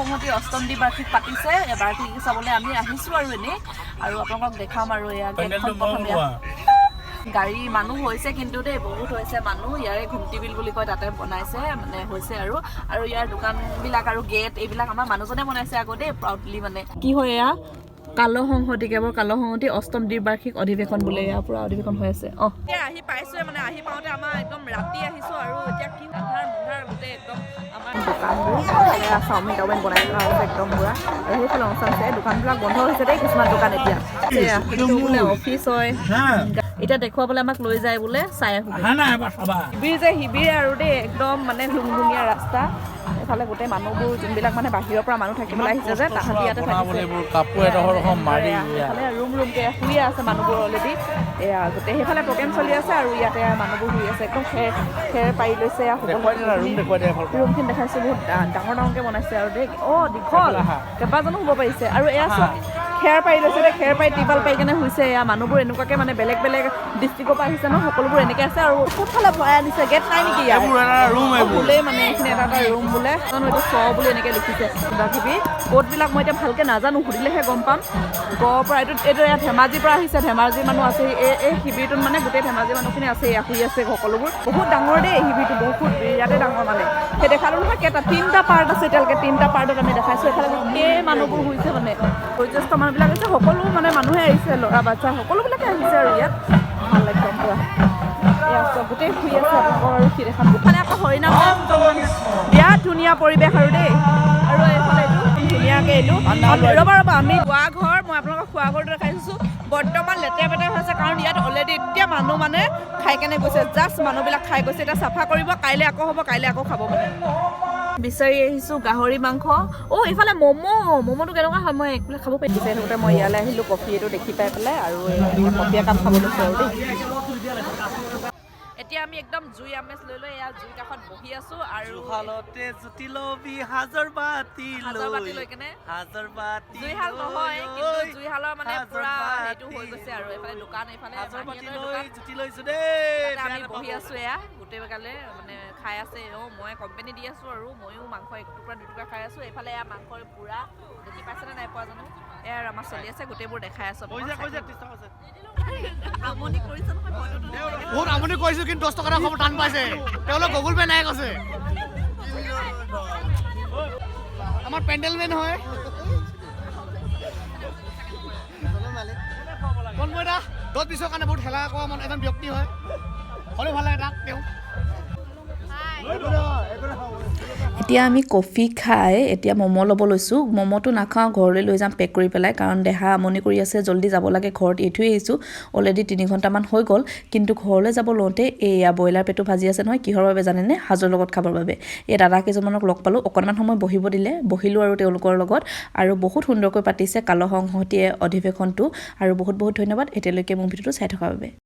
সংহতি অষ্টম দ্বিবাৰ্ষিক পাতিছে বাৰ্ষিক চাবলৈ আমি আহিছোঁ আৰু এনেই আৰু আপোনালোকক দেখাম আৰু এয়া গেটখন প্ৰথম গাড়ী মানুহ হৈছে কিন্তু দেই বহুত হৈছে মানুহ ইয়াৰে ঘুমটি বিল বুলি কয় তাতে বনাইছে মানে হৈছে আৰু ইয়াৰ দোকানবিলাক আৰু গেট এইবিলাক আমাৰ মানুহজনে বনাইছে আগতে প্ৰাউডলি মানে কি হয় এয়া কালো সংহতি কেৱল কালো সংহতি অষ্টম দ্বিবাৰ্ষিক অধিৱেশন বোলে এয়া পুৰা অধিৱেশন হৈ আছে এতিয়া আহি পাইছোৱে মানে আহি পাওঁতে আমাৰ একদম ৰাতি আহিছোঁ আৰু এতিয়া কি আন্ধাৰ মুন্ধাৰ গোটেই একদম আমাৰ দোকানবোৰ চাওমিন টাওমিন বনাই থকা হৈছে একদম পুৰা আৰু সেইফালে অঞ্চল আছে দোকানবিলাক বন্ধ হৈছে দেই কিছুমান দোকান এতিয়া বোলে অফিচ হয় এতিয়া দেখুৱাবলৈ আমাক লৈ যায় বোলে চাই শিবিৰ যে শিবিৰ আৰু দেই একদম মানে লুংলুঙীয়া ৰাস্তা এফালে গোটেই মানুহবোৰ যোনবিলাক মানে বাহিৰৰ পৰা মানুহ থাকিবলৈ আহিছে যে তাহাঁতি ইয়াতে থাকিছে ৰুমকে শুই আছে মানুহবোৰ অলৰেডি এয়া গোটেই সেইফালে প্ৰগ্ৰেম চলি আছে আৰু ইয়াতে মানুহবোৰ শুই আছে একদম খেৰ পাৰি লৈছে ৰুমখিনি দেখাইছে বহুত ডাঙৰ ডাঙৰকৈ বনাইছে আৰু দেই দীঘল কেইবাজনো শুব পাৰিছে আৰু এয়া চব খেৰ পাৰি লৈছে দেই খেৰ পাৰি টিপাল পাৰি কেনে হৈছে এয়া মানুহবোৰ এনেকুৱাকৈ মানে বেলেগ বেলেগ ডিষ্ট্ৰিক্টৰ পৰা আহিছে ন সকলোবোৰ এনেকৈ আছে আৰু কোনফালে ভৰাই আনিছে গেট নাই নেকি বোলে মানে এইখিনি এটা ৰুম বোলে এইটো বুলি এনেকৈ লিখিছে কিবা কিবি ক'তবিলাক মই এতিয়া ভালকৈ নাজানো সুধিলেহে গম পাম গড়ৰ পৰা এইটো ইয়াত ধেমাজিৰ পৰা আহিছে ধেমাজিৰ মানুহ আছে এই শিবিৰটোত মানে গোটেই ধেমাজিৰ মানুহখিনি আছে এয়া শুই আছে সকলোবোৰ বহুত ডাঙৰ দেই শিবিৰটো বহুত ইয়াতে ডাঙৰ মানে সেই দেখালোঁ নহয় কেইটা 3টা পাৰ্ট আছে এতিয়ালৈকে 3টা পাৰ্টত আমি দেখাইছোঁ এফালে গোটেই মানুহবোৰ শুইছে মানে বয়োজ্যেষ্ঠ মানুহবিলাক আহিছে সকলো মানে মানুহে আহিছে ল'ৰা বাচ্চা সকলোবিলাকে আহিছে আৰু ইয়াত ভাল একদম পুৰা এয়া গোটেই শুই আছে আপোনালোকৰ আৰু সি দেখাম দুফালে আকৌ হৰিনাম বিৰাট ধুনীয়া পৰিৱেশ আৰু দেই আৰু এইফালে এইটো ধুনীয়াকৈ এইটো ৰ'বা আমি খোৱা ঘৰ মই আপোনালোকক খোৱা ঘৰটো দেখাইছোঁ বৰ্তমান লেতেৰা পেতেৰা হৈছে কাৰণ ইয়াত অলৰেডি এতিয়া মানুহ মানে খাই কেনে গৈছে জাষ্ট মানুহবিলাক খাই গৈছে এতিয়া চাফা কৰিব কাইলৈ আকৌ হ'ব কাইলৈ আকৌ খাব মানে বিচাৰি আহিছোঁ গাহৰি মাংস এইফালে ম'ম'টো কেনেকুৱা হয় মই একোলে খাব পাৰিছোঁ সেইটোতে মই ইয়ালৈ আহিলোঁ কফি এইটো দেখি পাই পেলাই আৰু কফি একাপ খাব লৈছোঁ আৰু দেই এতিয়া আমি একদম জুই আমেজ লৈ লৈ এয়া জুই কাষত বহি আছোঁ আৰু জুইশাল নহয় কিন্তু জুইশালৰ মানে পুৰা সেইটো হৈ গৈছে আৰু এইফালে দোকান এইফালে আমি বহি আছোঁ এয়া গোটেই বেগালে মানে খাই আছে মই কোম্পানী দি আছোঁ আৰু ময়ো মাংস 1 টুকুৰা 2 টুকুৰা খাই আছোঁ এইফালে এয়া মাংসৰ পুৰা দেখি পাইছেনে নাই পোৱা জানো এয়া আৰু আমাৰ চলি আছে গোটেইবোৰ দেখাই আছোঁ আমনি কৰিছে নহয় বহুত আমনি কৰিছোঁ কিন্তু 10 টকা খাব টান পাইছে তেওঁলোক গুগল পে নাই কৈছে আমাৰ পেণ্ডেল মেন হয় কোন মই এটা 10 পিছৰ কাৰণে বহুত হেলা কোৱা মানে এজন ব্যক্তি হয় হ'লেও ভাল লাগে তাক তেওঁ এতিয়া আমি কফি খাই এতিয়া ম'ম' ল'ব লৈছোঁ ম'ম'টো নাখাওঁ ঘৰলৈ লৈ যাম পেক কৰি পেলাই কাৰণ দেহা আমনি কৰি আছে জল্দি যাব লাগে ঘৰত এৰি থৈ আহিছোঁ অলৰেডি 3 ঘণ্টামান হৈ গ'ল কিন্তু ঘৰলৈ যাব লওঁতে এয়া ব্ৰইলাৰ পেটু ভাজি আছে নহয় কিহৰ বাবে জানেনে সাজৰ লগত খাবৰ বাবে এই দাদা কেইজনমানক লগ পালোঁ অকণমান সময় বহিব দিলে বহিলোঁ আৰু তেওঁলোকৰ লগত আৰু বহুত সুন্দৰকৈ পাতিছে কালো সংহতিয়ে অধিৱেশনটো আৰু বহুত বহুত ধন্যবাদ এতিয়ালৈকে মোৰ ভিডিঅ'টো চাই থকাৰ বাবে